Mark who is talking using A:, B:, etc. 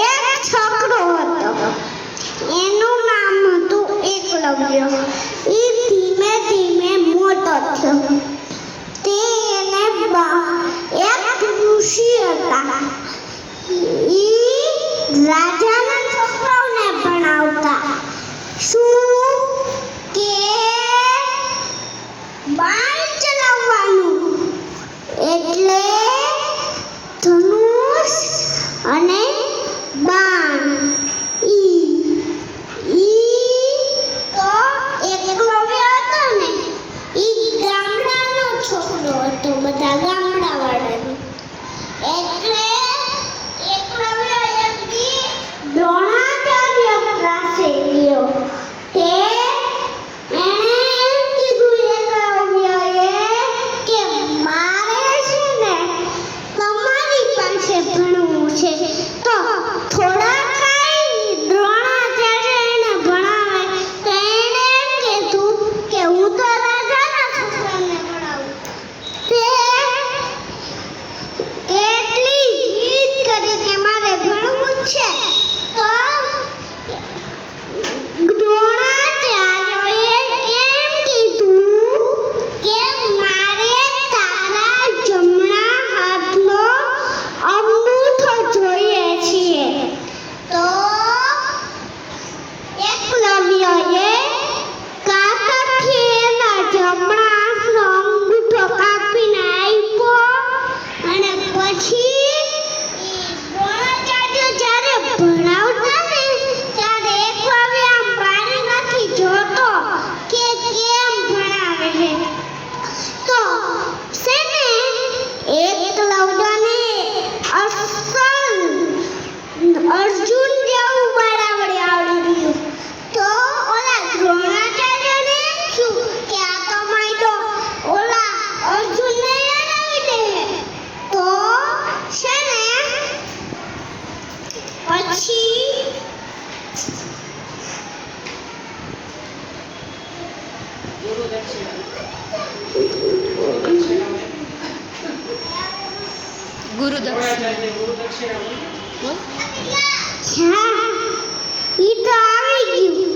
A: એક છોકરો હતો, એનું નામ હતું એકલવ્ય. એ ધીમે ધીમે મોટો થયો. તે એને એક ઋષિ હતા. રાજાના છોકરાઓને ભણાવતા. શું કે બાણ ચલાવવાનું, એટલે ધનુષ અને બાણ. તો એકલવ્ય હતો ને, ગામડાનો છોકરો હતો, બધા ગામડાવાળાનો. એટલે એકલવ્ય એક દી દ્રોણાચાર્ય પાસે ગયો. તે એણે એમ કીધું એકલવ્યએ કે મારે છે ને તમારી પાસે ભણવું છે. તો થોડા કાંઈ દ્રોણાચાર્ય એને ભણાવે. તો એણે એમ કીધું કે હું તો રાજાના છોકરાને ભણાવું. તે એટલી જીદ કરી કે મારે ભણવું જ છે. તો દ્રોણાચાર્યએ એમ કીધું કે મારે તારા જમણા હાથનો અંગૂઠો જોઈએ છે. તો એકલવ્યએ કાતરથી એના જમણા હાથનો અંગૂઠો કાપીને આપ્યો. અને પછી દ્રોણાચાર્ય જ્યારે ભણાવતા ને ત્યારે એકલવ્ય આમ બારી નથી જોતો કે કેમ ભણાવે છે. તો છે ને એકલવ્યને અર્જુન જેવું બરાબર આવડી ગયું. તો ઓલા દ્રોણાચાર્યને એમ થયું કે આ તો માયડો ઓલા અર્જુનને હરાવી દે. તો છે ને પછી
B: ગુરુ દક્ષિણા
A: ઈ તો આવી ગયું.